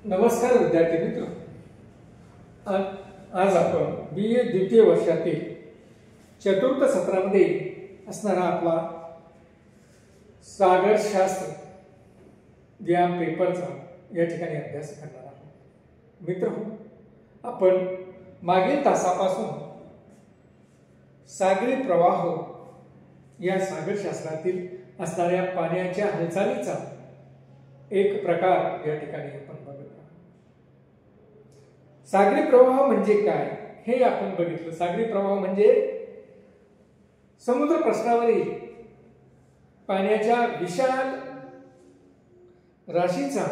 नमस्कार विद्यार्थी मित्र, आज आपण BA द्वितीय वर्षातील चतुर्थ सत्रामध्ये असणारा आपला सागरशास्त्र या पेपरचा या ठिकाणी अभ्यास करणार आहोत। मित्र, आपण मागील तासापासून सागरी प्रवाह या सागरशास्त्रातील असणाऱ्या पाण्याच्या हालचालीचा एक प्रकार या ठिकाणी आपण बघत आहोत। सागरी प्रवाह म्हणजे काय हे आपण बघितलं। सागरी प्रवाह म्हणजे समुद्र पृष्ठावरील पाण्याच्या विशाल राशीचा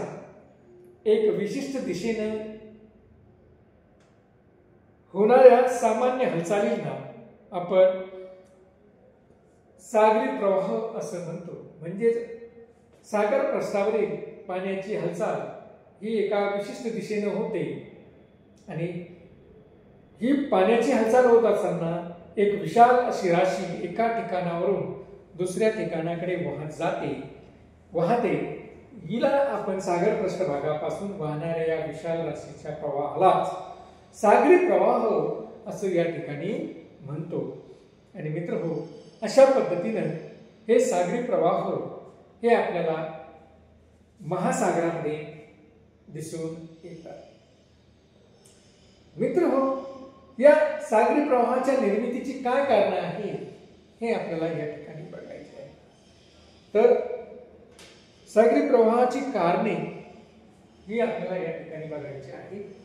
एक विशिष्ट दिशेने होणाऱ्या सामान्य हालचालींना आपण सागरी प्रवाह असं म्हणतो। म्हणजे सागर पृष्ठावरील पाण्याची हालचाल ही एका विशिष्ट दिशेने होते आणि ही पाण्याची हालचाल होत असताना एक विशाल अशी राशी एका ठिकाणावरून दुसऱ्या ठिकाणाकडे वाहते हिला आपण सागर पृष्ठभागापासून वाहणाऱ्या या विशाल राशीच्या प्रवाहालाच सागरी प्रवाह असं या ठिकाणी म्हणतो। आणि मित्र हो, अशा पद्धतीने हे सागरी प्रवाह हे आपल्याला महासागरामध्ये दिसून येतात। मित्र हो, या सागरी प्रवाहाच्या निर्मितीची काय कारणे आहेत हे आपल्याला या ठिकाणी बघायचे आहे। तर सागरी प्रवाहाची कारणे ही आपल्याला या ठिकाणी बघायची आहेत।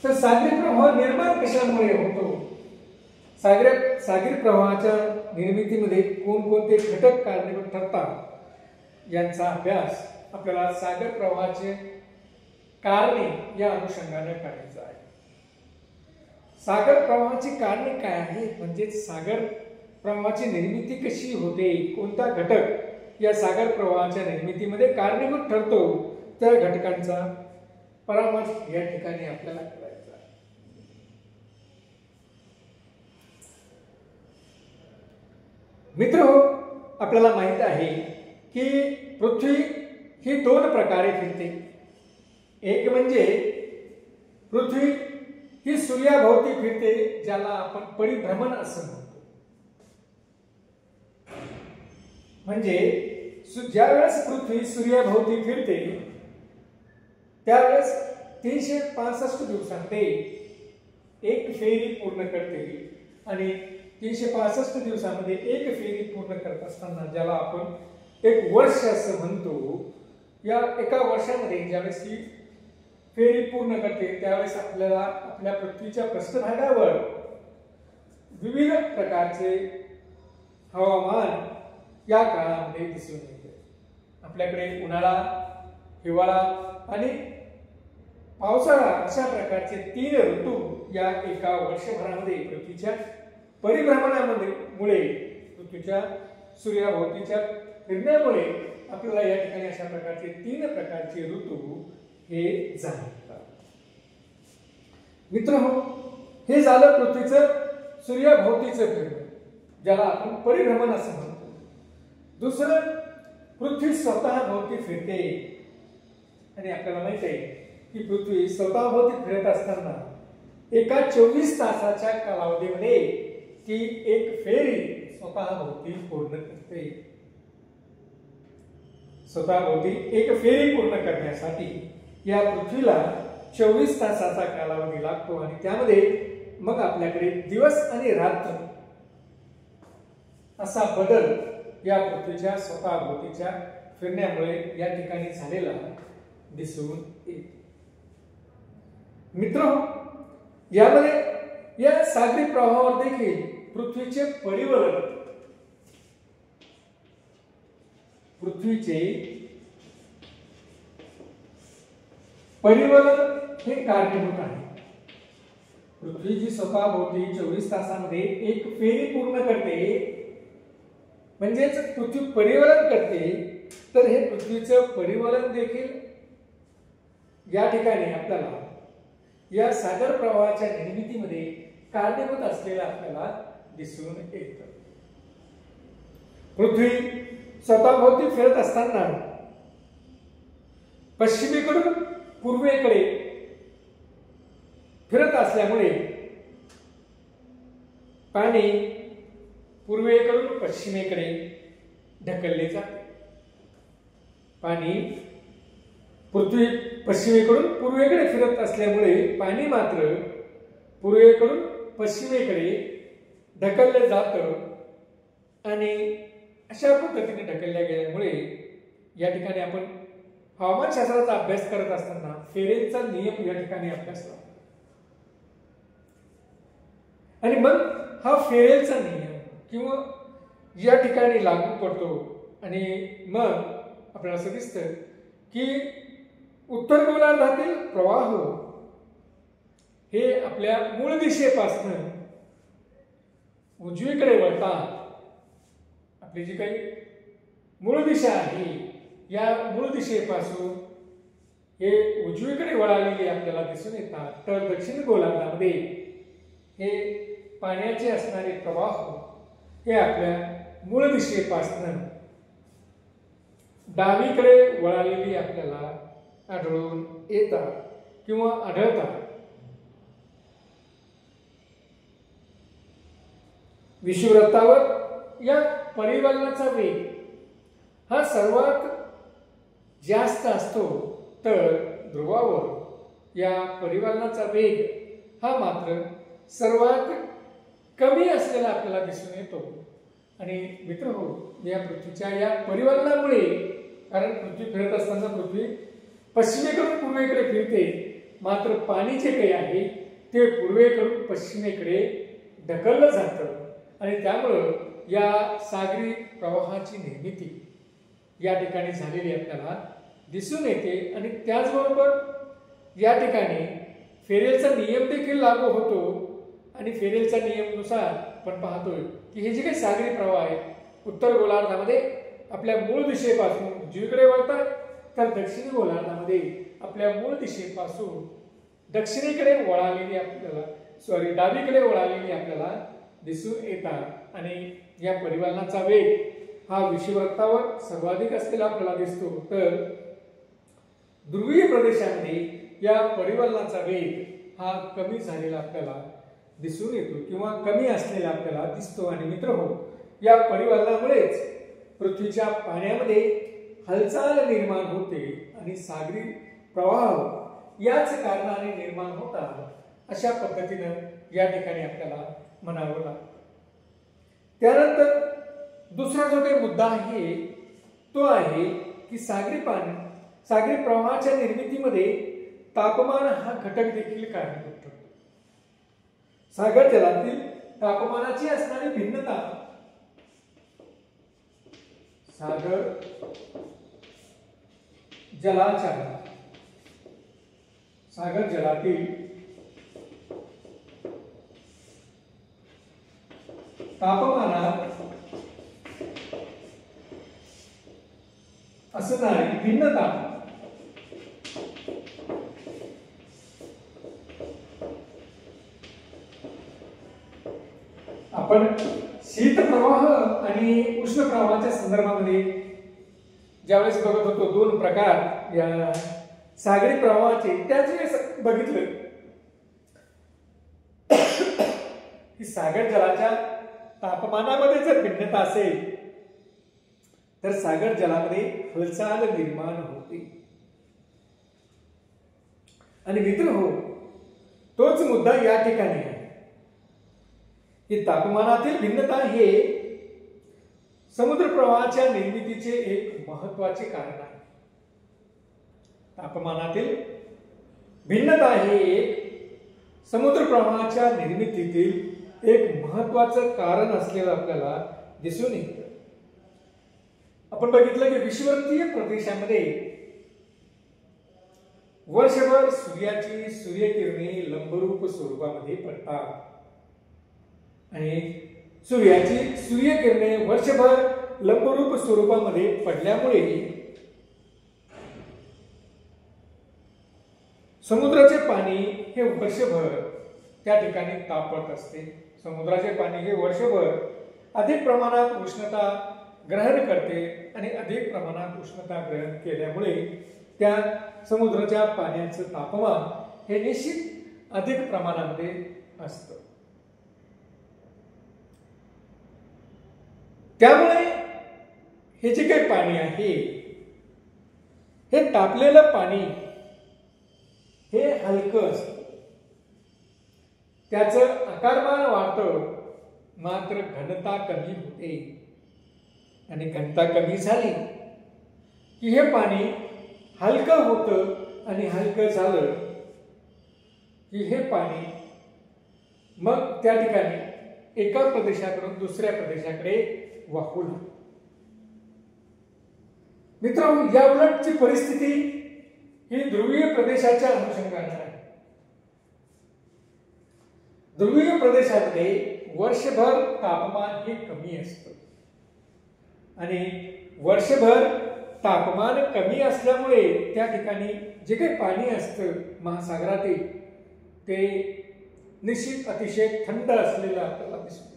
तर सागरी प्रवाह निर्माण कशामुळे होतो? सागरी प्रवाहाच्या निर्मितीमध्ये कोणकोणते घटक कारणीभूत ठरतात यांचा अभ्यास आपल्याला सागर प्रवाहाचे कारणे या अनुषंगाने करायचा आहे। सागर प्रवाहाची कारणे काय आहेत? म्हणजे सागर प्रवाहाची निर्मिती कशी होते, कोणता घटक या सागर प्रवाहाच्या निर्मितीमध्ये कारणीभूत ठरतो, त्या घटकांचा परामर्श या ठिकाणी आपल्याला करायचा आहे। मित्र हो, आपल्याला माहित आहे की पृथ्वी ही दोन प्रकारे फिरते। एक म्हणजे पृथ्वी ही सूर्याभोवती फिरते, ज्याला आपण परिभ्रमण असं म्हणतो। म्हणजे ज्यावेळेस पृथ्वी सूर्याभोवती फिरते त्यावेळेस 365 दिवसांमध्ये एक फेरी पूर्ण करते आणि 365 दिवसांमध्ये एक फेरी पूर्ण करत असताना ज्याला आपण एक वर्ष असं म्हणतो, या एका वर्षामध्ये ज्यावेळेस ही फेरी पूर्ण करते त्यावेळेस आपल्याला आपल्या पृथ्वीच्या पृष्ठभागावर विविध प्रकारचे हवामान या काळामध्ये दिसून येते। आपल्याकडे उन्हाळा, हिवाळा आणि पावसाळा अशा प्रकारचे 3 ऋतू या एका वर्षभरामध्ये पृथ्वीच्या परिभ्रमणामुळे पृथ्वीच्या सूर्याभोवतीच्या फिरण्यामुळे आपल्याला या ठिकाणी अशा प्रकारचे 3 प्रकारचे ऋतू हे जाणवतात। मित्र हो, हे झालं पृथ्वीचं सूर्याभोवतीचं फिरणं, ज्याला आपण परिभ्रमण असं म्हणतो। दुसरं, पृथ्वी स्वतः भोवती फिरते आणि आपल्याला माहित आहे की पृथ्वी स्वतःभोवती फिरत असताना एका 24 तासाच्या कालावधीमध्ये ती एक फेरी स्वतःभोवती पूर्ण करते। स्वतःभोवती एक फेरी पूर्ण करण्यासाठी या पृथ्वीला 24 तासाचा कालावधी लागतो आणि त्यामध्ये मग आपल्याकडे दिवस आणि रात्र असा बदल या पृथ्वीच्या स्वतःभोवतीच्या फिरण्यामुळे या ठिकाणी झालेला दिसून येतो। मित्र, यामध्ये या सागरी प्रवाहावर देखील पृथ्वीचे परिवलन हे कारणीभूत आहे। पृथ्वी जी स्वतःभोवती 24 तासामध्ये एक फेरी पूर्ण करते, म्हणजेच पृथ्वी परिवलन करते, तर हे पृथ्वीचं परिवलन देखील या ठिकाणी आपल्याला या सागर प्रवाहाच्या निर्मितीमध्ये कारणीभूत असलेलं आपल्याला दिसून येतं. पृथ्वी स्वतःभोवती फिरत असताना पश्चिमेकडून पूर्वेकडे फिरत असल्यामुळे पाणी पूर्वेकडून पश्चिमेकडे ढकलले जाते. पाणी पृथ्वी पश्चिमेकडून पूर्वेकडे फिरत असल्यामुळे पाणी मात्र पूर्वेकडून पश्चिमेकडे ढकलले जातं आणि अशा पद्धतीने ढकलल्या गेल्यामुळे या ठिकाणी आपण हवामानशास्त्राचा अभ्यास करत असताना फेरेलचा नियम या ठिकाणी अभ्यासला आणि मग हा फेरेलचा नियम किंवा या ठिकाणी लागू पडतो आणि मग आपल्याला असं दिसतं की उत्तर गोलार्धातील प्रवाह हे आपल्या मूळ दिशेपासून उजवीकडे वळतात. आपली जी काही मूळ दिशा आहे या मूळ दिशेपासून हे उजवीकडे वळालेले आपल्याला दिसून येतात. तर दक्षिण गोलार्धामध्ये हे पाण्याचे असणारे प्रवाह हे आपल्या मूळ दिशेपासून डावीकडे वळालेली आपल्याला आढळून येतात किंवा आढळतात. विषुववृत्तावर या परिवलनाचा वेग हा सर्वात जास्त असतो तर ध्रुवावर या परिवलनाचा वेग हा मात्र सर्वात कमी असलेला आपल्याला दिसून येतो. आणि मित्रहो, या पृथ्वीच्या या परिवलनामुळे, कारण पृथ्वी फिरत असताना पृथ्वी पश्चिमेकडून पूर्वेकडे फिरते, मात्र पाणी जे काही आहे ते पूर्वेकडून पश्चिमेकडे ढकललं जातं आणि त्यामुळं या सागरी प्रवाहाची निर्मिती या ठिकाणी झालेली आपल्याला दिसून येते. आणि त्याचबरोबर या ठिकाणी फेरेलचा नियम देखील लागू होतो आणि फेरेलचा नियमानुसार आपण पाहतोय की हे जे काही सागरी प्रवाह आहेत उत्तर गोलार्धामध्ये आपल्या मूळ दिशेपासून उजवीकडे वळतात, तर दक्षिणी गोलार्धामध्ये आपल्या मूळ दिशेपासून दक्षिणेकडे वळालेली आपल्याला डावीकडे वळालेली आपल्याला दिसून येतात. आणि या परिवलनाचा वेग हा विषुववृत्तावर सर्वाधिक असलेला आपल्याला दिसतो, तर ध्रुवीय प्रदेशामध्ये या परिवलनाचा वेग हा कमी झालेला आपल्याला दिसून येतो किंवा कमी असलेला आपल्याला दिसतो. आणि मित्रहो, या परिवलनामुळेच पृथ्वीच्या पाण्यामध्ये हालचाल निर्माण होते आणि सागरी प्रवाह याच कारणाने निर्माण होतात, अशा पद्धतीनं या ठिकाणी आपल्याला म्हणावं लागतं. त्यानंतर दुसरा जो काही मुद्दा आहे तो आहे की सागरी प्रवाहाच्या निर्मितीमध्ये तापमान हा घटक देखील कारणीभूत ठरतो. सागर जलातील तापमानाची असणारी भिन्नता सागर जलातील तापमानात असणारी भिन्नता आपण शीत प्रवाह आणि उष्ण प्रवाहाच्या संदर्भामध्ये ज्यावेळेस बघत होतो दोन प्रकार या सागरी प्रवाहाचे, त्याच वेळेस बघितलं की सागर जलाच्या तापमानामध्ये जर भिन्नता असेल तर सागर जलामध्ये हालचाल निर्माण होते. आणि मित्रहो, तोच मुद्दा या ठिकाणी आहे की तापमानातील भिन्नता हे समुद्र प्रवाहाच्या निर्मितीचे एक महत्त्वाचे कारण आहे. तापमानातील भिन्नता हे एक समुद्र प्रवाहाच्या निर्मितीतील एक महत्त्वाचं कारण असलेलं आपल्याला दिसून येतं. आपण बघितलं की विषुववृत्तीय प्रदेशामध्ये वर्षभर सूर्याची सूर्यकिरणे लंबरूप स्वरूपामध्ये पडतात आणि सूर्याची सूर्यकिरणे वर्षभर लंबरूप स्वरूपामध्ये पडल्यामुळे समुद्राचे पाणी हे वर्षभर त्या ठिकाणी तापत असते. समुद्राचे पाणी हे वर्षभर अधिक प्रमाणात उष्णता ग्रहण करते आणि अधिक प्रमाणात उष्णता ग्रहण केल्यामुळे त्या समुद्राच्या पाण्याचं तापमान हे निश्चित अधिक प्रमाणामध्ये असतं. त्यामुळे हे जे काही पाणी आहे हे तापलेलं पाणी हे हलकं असतं. त्याचं आकारमान वाढतं मात्र घनता कमी होते आणि घनता कमी झाली की हे पाणी हलकं होतं आणि हलकं झालं की हे पाणी मग त्या ठिकाणी एका प्रदेशाकडून दुसऱ्या प्रदेशाकडे वाहू लागतं. मित्रांनो, या उलटची परिस्थिती ही ध्रुवीय प्रदेशाच्या अनुषंगाने आहे. ध्रुवीय प्रदेशामध्ये वर्षभर तापमान हे कमी असतं आणि वर्षभर तापमान कमी असल्यामुळे त्या ठिकाणी जे काही पाणी असतं महासागरातील ते निश्चित अतिशय थंड असलेलं आपल्याला दिसतं.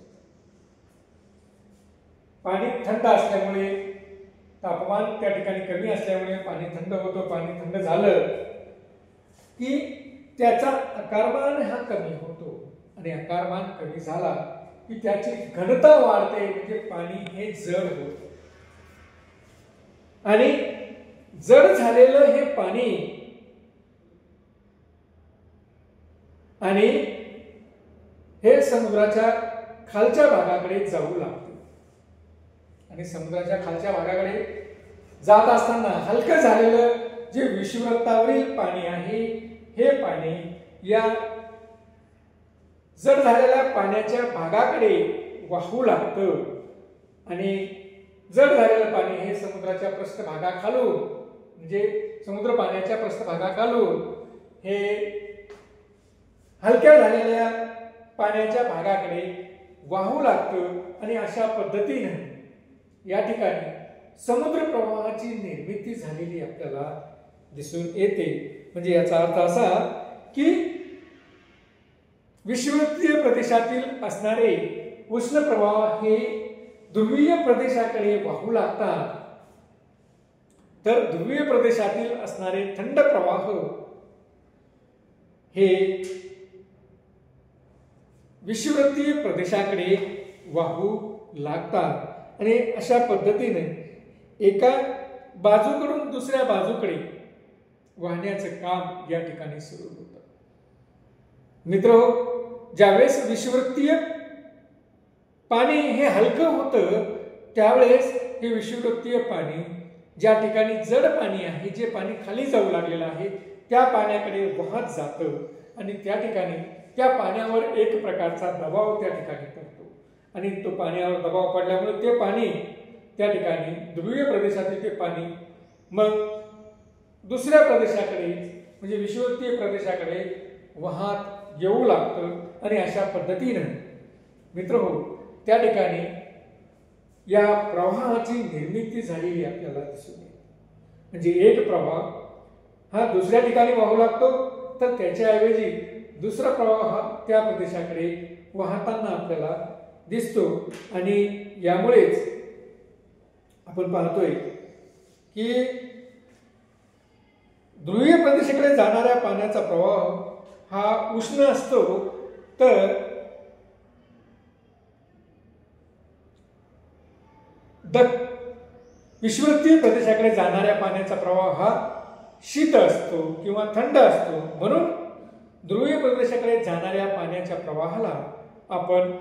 पाणी थंड असल्यामुळे तापमान त्या ठिकाणी कमी असल्यामुळे पाणी थंड होतं. पाणी थंड झालं की त्याचा आकारमान हा कमी होतो आणि आकारमान कमी झाला की त्याची घनता वाढते म्हणजे पाणी हे जड होतं आणि जड झालेलं हे पाणी आणि हे समुद्राच्या खालच्या भागाकडे जाऊ लागते आणि समुद्राच्या खालच्या भागाकडे जात असताना हलकं झालेलं जे विषुववृत्तावरील पाणी आहे हे पाणी या जड झालेल्या पाण्याच्या भागाकडे वाहू लागतं आणि जड झालेलं पाणी हे समुद्राच्या पृष्ठभागाखालून म्हणजे समुद्र पाण्याच्या पृष्ठभागाखालून हे हलक्या झालेल्या पाण्याच्या भागाकडे वाहू लागतं आणि अशा पद्धतीने या ठिकाणी समुद्र प्रवाहाची निर्मिती झालेली आपल्याला दिसून येते. म्हणजे याचा अर्थ असा की विषुववृत्तीय प्रदेशातील असणारे उष्ण प्रवाह हे ध्रुवीय प्रदेशाकडे वाहू लागतात तर ध्रुवीय प्रदेशातील असणारे थंड प्रवाह हे विषुववृत्तीय प्रदेशाकडे वाहू लागतात आणि अशा पद्धतीने एका बाजूकडून दुसऱ्या बाजूकडे वाहण्याचं काम या ठिकाणी सुरू होतं. मित्रहो, ज्यावेळेस विषुववृत्तीय पाणी हे हलकं होतं त्यावेळेस हे विषुववृत्तीय पाणी ज्या ठिकाणी जड पाणी आहे जे पाणी खाली जाऊ लागलेलं आहे त्या पाण्याकडे वाहत जातं आणि त्या ठिकाणी त्या पाण्यावर एक प्रकारचा दबाव त्या ठिकाणी पडतो आणि तो पाण्यावर दबाव पडल्यामुळे ते पाणी त्या ठिकाणी ध्रुवीय प्रदेशातील ते पाणी मग दुसऱ्या प्रदेशाकडे म्हणजे विषुववृत्तीय प्रदेशाकडे वाहत येऊ लागतं आणि अशा पद्धतीने मित्रहो त्या ठिकाणी या प्रवाहाची निर्मिती झालेली आपल्याला दिसून येते. म्हणजे एक प्रवाह हा दुसऱ्या ठिकाणी वाहू लागतो तर त्याच्याऐवजी दुसरा प्रवाह हा त्या प्रदेशाकडे वाहताना आपल्याला दिसतो आणि यामुळेच आपण पाहतोय की ध्रुवीय प्रदेशाकडे जाणाऱ्या पाण्याचा प्रवाह हा उष्ण असतो तर विषुववृत्तीय प्रदेशाकडे जाणाऱ्या पाण्याचा प्रवाह हा शीत असतो किंवा थंड असतो. म्हणून ध्रुवीय प्रदेशाकडे जाणाऱ्या पाण्याच्या प्रवाहाला आपण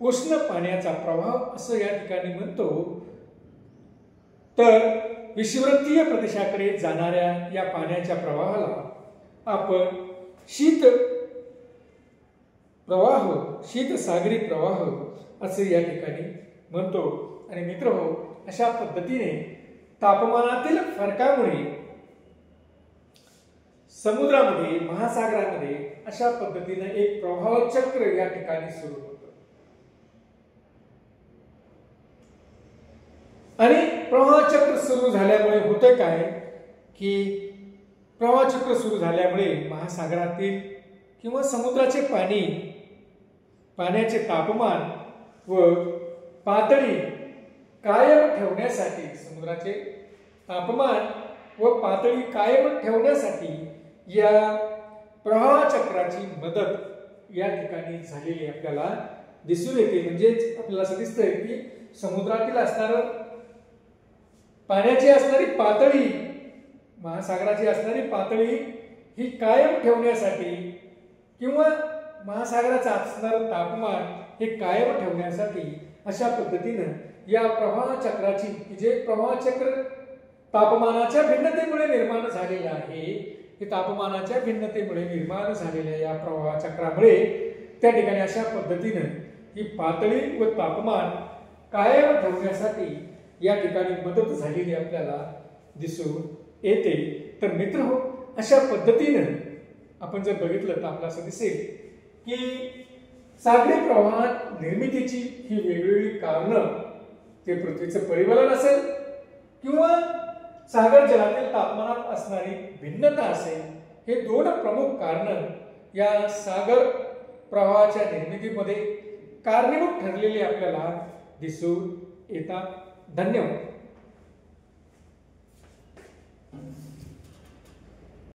उष्ण पाण्याचा प्रवाह असं या ठिकाणी म्हणतो तर विषुववृत्तीय प्रदेशाकडे जाणाऱ्या या पाण्याच्या प्रवाहाला आपण शीत प्रवाह शीत सागरी प्रवाह असे या ठिकाणी म्हणतो. आणि मित्रहो, अशा पद्धतीने तापमानातील फरकामुळे समुद्रामध्ये महासागरामध्ये अशा पद्धतीने एक प्रवाह चक्र या ठिकाणी सुरू होतं आणि प्रवाह चक्र सुरू झाल्यामुळे होतं काय की प्रवाह चक्र सुरू झाल्यामुळे महासागरातील किंवा समुद्राचे पाणी, पाण्याचे तापमान व पातळी कायम ठेवण्यासाठी, समुद्राचे तापमान व पातळी कायम ठेवण्यासाठी या प्रवाह चक्राची मदत या ठिकाणी झालेली आपल्याला दिसून येते. म्हणजेच आपल्याला असं दिसतंय की समुद्रातील असणारं पाण्याची असणारी पातळी, महासागराची असणारी पातळी ही कायम ठेवण्यासाठी किंवा महासागराचं असणारं तापमान हे कायम ठेवण्यासाठी अशा पद्धतीनं या प्रवाह चक्राची, जे प्रवाह चक्र तापमानाच्या भिन्नतेमुळे निर्माण झालेलं आहे, हे तापमानाच्या भिन्नतेमुळे निर्माण झालेल्या या प्रवाह चक्रामुळे त्या ठिकाणी अशा पद्धतीनं ही पातळी व तापमान कायम ठेवण्यासाठी या ठिकाणी मदत झालेली आपल्याला दिसून येते. तर मित्रहो, अशा पद्धतीनं आपण जर बघितलं तर आपल्याला असं दिसेल की सागरी प्रवाहात निर्मितीची ही वेगवेगळी कारणं, ते पृथ्वीचं परिवलन असेल किंवा सागर जलातील तापमानात असणारी भिन्नता असेल, हे दोन प्रमुख कारण या सागर प्रवाहाच्या निर्मितीमध्ये कारणीभूत ठरलेले आपल्याला दिसून येतात. धन्यवाद.